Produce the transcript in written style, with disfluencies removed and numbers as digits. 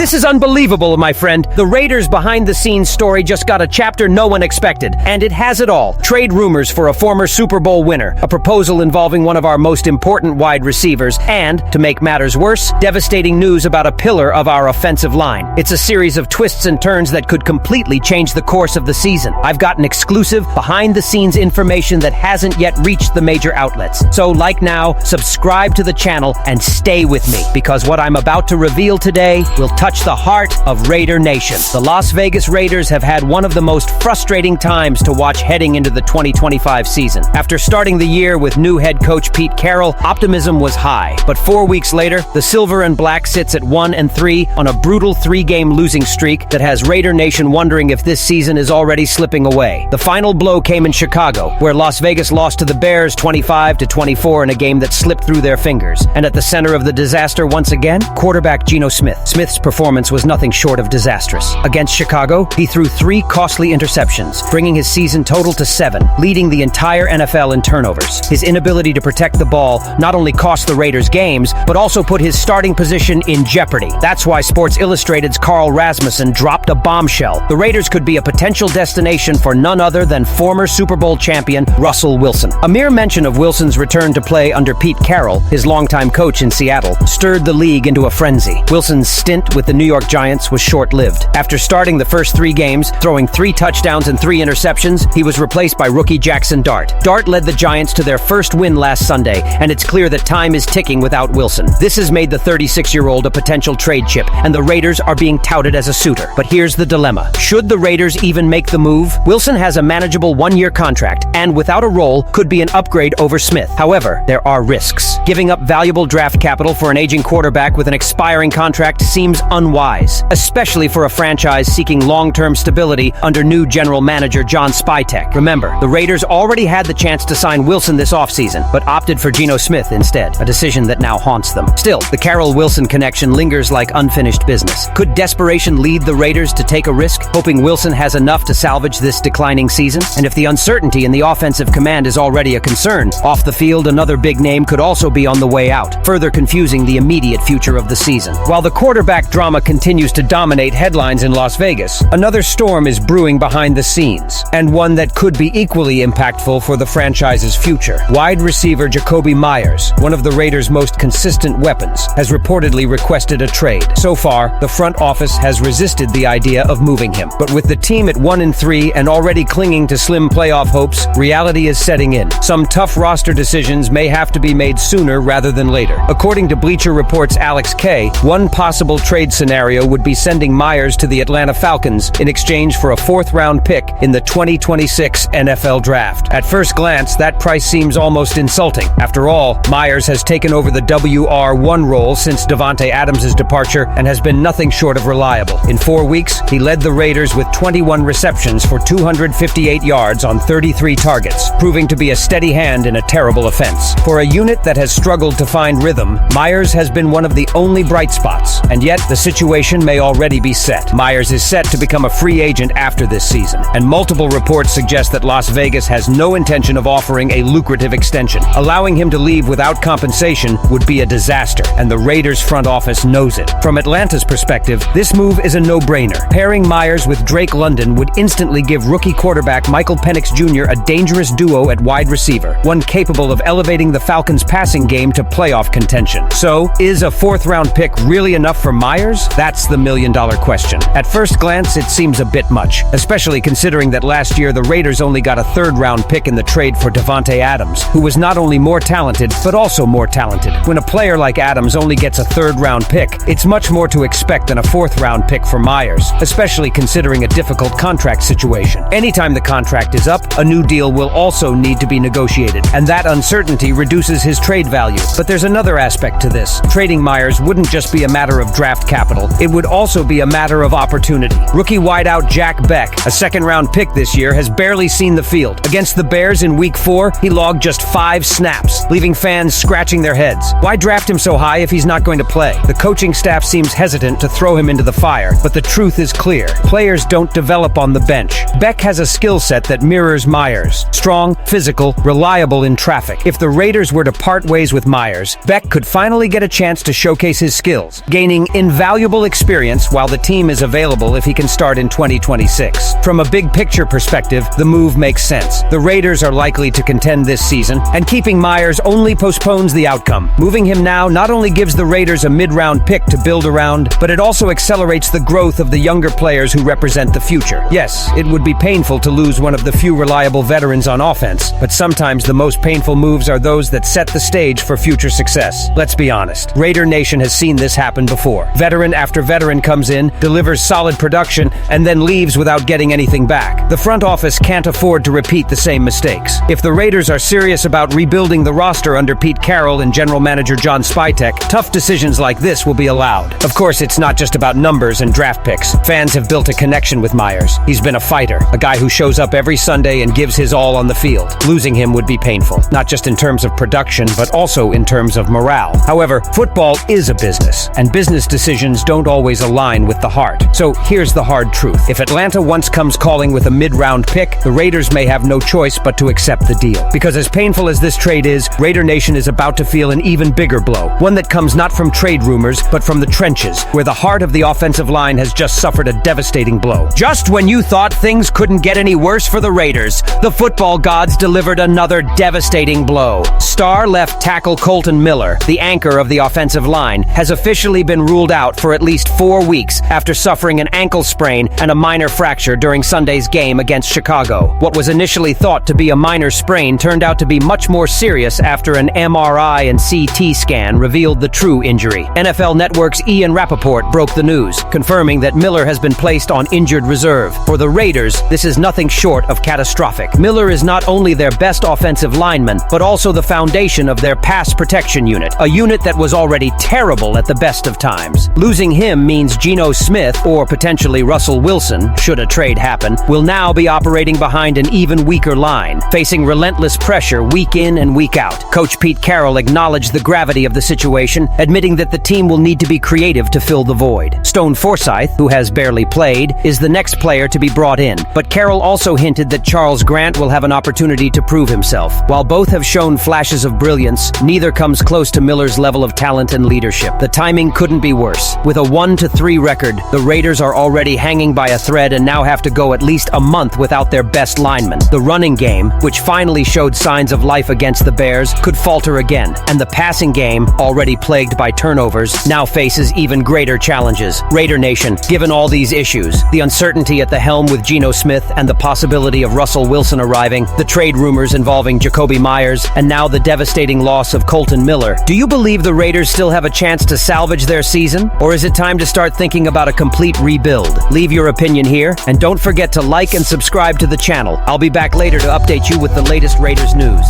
This is unbelievable, my friend. The Raiders behind-the-scenes story just got a chapter no one expected, and it has it all. Trade rumors for a former Super Bowl winner, a proposal involving one of our most important wide receivers, and, to make matters worse, devastating news about a pillar of our offensive line. It's a series of twists and turns that could completely change the course of the season. I've gotten exclusive, behind-the-scenes information that hasn't yet reached the major outlets. So, like now, subscribe to the channel and stay with me, because what I'm about to reveal today will touch the heart of Raider Nation. The Las Vegas Raiders have had one of the most frustrating times to watch heading into the 2025 season. After starting the year with new head coach Pete Carroll, optimism was high. But 4 weeks later, the Silver and Black sits at 1-3 on a brutal 3-game losing streak that has Raider Nation wondering if this season is already slipping away. The final blow came in Chicago, where Las Vegas lost to the Bears 25-24 in a game that slipped through their fingers. And at the center of the disaster once again, quarterback Geno Smith. Smith's performance was nothing short of disastrous. Against Chicago, he threw 3 costly interceptions, bringing his season total to 7, leading the entire NFL in turnovers. His inability to protect the ball not only cost the Raiders games, but also put his starting position in jeopardy. That's why Sports Illustrated's Carl Rasmussen dropped a bombshell. The Raiders could be a potential destination for none other than former Super Bowl champion Russell Wilson. A mere mention of Wilson's return to play under Pete Carroll, his longtime coach in Seattle, stirred the league into a frenzy. Wilson's stint with the New York Giants was short-lived. After starting the first 3 games, throwing 3 touchdowns and 3 interceptions, he was replaced by rookie Jackson Dart. Dart led the Giants to their first win last Sunday, and it's clear that time is ticking without Wilson. This has made the 36-year-old a potential trade chip, and the Raiders are being touted as a suitor. But here's the dilemma. Should the Raiders even make the move? Wilson has a manageable 1-year contract, and without a role, could be an upgrade over Smith. However, there are risks. Giving up valuable draft capital for an aging quarterback with an expiring contract seems unwise, especially for a franchise seeking long-term stability under new general manager John Spytek. Remember, the Raiders already had the chance to sign Wilson this offseason, but opted for Geno Smith instead, a decision that now haunts them. Still, the Carroll-Wilson connection lingers like unfinished business. Could desperation lead the Raiders to take a risk, hoping Wilson has enough to salvage this declining season? And if the uncertainty in the offensive command is already a concern, off the field another big name could also be on the way out, further confusing the immediate future of the season. While the quarterback drama continues to dominate headlines in Las Vegas, another storm is brewing behind the scenes, and one that could be equally impactful for the franchise's future. Wide receiver Jacoby Myers, one of the Raiders' most consistent weapons, has reportedly requested a trade. So far, the front office has resisted the idea of moving him. But with the team at 1-3 and already clinging to slim playoff hopes, reality is setting in. Some tough roster decisions may have to be made sooner rather than later. According to Bleacher Report's Alex Kay, one possible trade scenario would be sending Myers to the Atlanta Falcons in exchange for a 4th-round pick in the 2026 NFL Draft. At first glance, that price seems almost insulting. After all, Myers has taken over the WR1 role since Davante Adams' departure and has been nothing short of reliable. In 4 weeks, he led the Raiders with 21 receptions for 258 yards on 33 targets, proving to be a steady hand in a terrible offense. For a unit that has struggled to find rhythm, Myers has been one of the only bright spots, and yet the situation may already be set. Myers is set to become a free agent after this season, and multiple reports suggest that Las Vegas has no intention of offering a lucrative extension. Allowing him to leave without compensation would be a disaster, and the Raiders front office knows it. From Atlanta's perspective, this move is a no-brainer. Pairing Myers with Drake London would instantly give rookie quarterback Michael Penix Jr. a dangerous duo at wide receiver, one capable of elevating the Falcons' passing game to playoff contention. So, is a 4th-round pick really enough for Myers? That's the million-dollar question. At first glance, it seems a bit much, especially considering that last year the Raiders only got a 3rd-round pick in the trade for Davante Adams, who was not only more talented, but also more talented. When a player like Adams only gets a 3rd-round pick, it's much more to expect than a 4th-round pick for Myers, especially considering a difficult contract situation. Anytime the contract is up, a new deal will also need to be negotiated, and that uncertainty reduces his trade value. But there's another aspect to this. Trading Myers wouldn't just be a matter of draft capital, it would also be a matter of opportunity. Rookie wideout Jack Beck, a 2nd-round pick this year, has barely seen the field. Against the Bears in Week 4, he logged just 5 snaps, leaving fans scratching their heads. Why draft him so high if he's not going to play? The coaching staff seems hesitant to throw him into the fire, but the truth is clear. Players don't develop on the bench. Beck has a skill set that mirrors Myers. Strong, physical, reliable in traffic. If the Raiders were to part ways with Myers, Beck could finally get a chance to showcase his skills, gaining invaluable valuable experience while the team is available if he can start in 2026. From a big picture perspective, the move makes sense. The Raiders are likely to contend this season, and keeping Myers only postpones the outcome. Moving him now not only gives the Raiders a mid-round pick to build around, but it also accelerates the growth of the younger players who represent the future. Yes, it would be painful to lose one of the few reliable veterans on offense, but sometimes the most painful moves are those that set the stage for future success. Let's be honest, Raider Nation has seen this happen before. Veteran after veteran comes in, delivers solid production, and then leaves without getting anything back. The front office can't afford to repeat the same mistakes. If the Raiders are serious about rebuilding the roster under Pete Carroll and general manager John Spytek, tough decisions like this will be allowed. Of course, it's not just about numbers and draft picks. Fans have built a connection with Myers. He's been a fighter, a guy who shows up every Sunday and gives his all on the field. Losing him would be painful, not just in terms of production, but also in terms of morale. However, football is a business, and business decisions don't always align with the heart. So here's the hard truth. If Atlanta once comes calling with a mid-round pick, the Raiders may have no choice but to accept the deal. Because as painful as this trade is, Raider Nation is about to feel an even bigger blow. One that comes not from trade rumors, but from the trenches, where the heart of the offensive line has just suffered a devastating blow. Just when you thought things couldn't get any worse for the Raiders, the football gods delivered another devastating blow. Star left tackle Colton Miller, the anchor of the offensive line, has officially been ruled out for at least 4 weeks after suffering an ankle sprain and a minor fracture during Sunday's game against Chicago. What was initially thought to be a minor sprain turned out to be much more serious after an MRI and CT scan revealed the true injury. NFL Network's Ian Rappaport broke the news, confirming that Miller has been placed on injured reserve. For the Raiders, this is nothing short of catastrophic. Miller is not only their best offensive lineman, but also the foundation of their pass protection unit, a unit that was already terrible at the best of times. Losing him means Geno Smith, or potentially Russell Wilson, should a trade happen, will now be operating behind an even weaker line, facing relentless pressure week in and week out. Coach Pete Carroll acknowledged the gravity of the situation, admitting that the team will need to be creative to fill the void. Stone Forsythe, who has barely played, is the next player to be brought in, but Carroll also hinted that Charles Grant will have an opportunity to prove himself. While both have shown flashes of brilliance, neither comes close to Miller's level of talent and leadership. The timing couldn't be worse. With a 1-3 record, the Raiders are already hanging by a thread and now have to go at least a month without their best lineman. The running game, which finally showed signs of life against the Bears, could falter again, and the passing game, already plagued by turnovers, now faces even greater challenges. Raider Nation, given all these issues, the uncertainty at the helm with Geno Smith and the possibility of Russell Wilson arriving, the trade rumors involving Jacoby Myers, and now the devastating loss of Colton Miller, do you believe the Raiders still have a chance to salvage their season? Or is it time to start thinking about a complete rebuild? Leave your opinion here, and don't forget to like and subscribe to the channel. I'll be back later to update you with the latest Raiders news.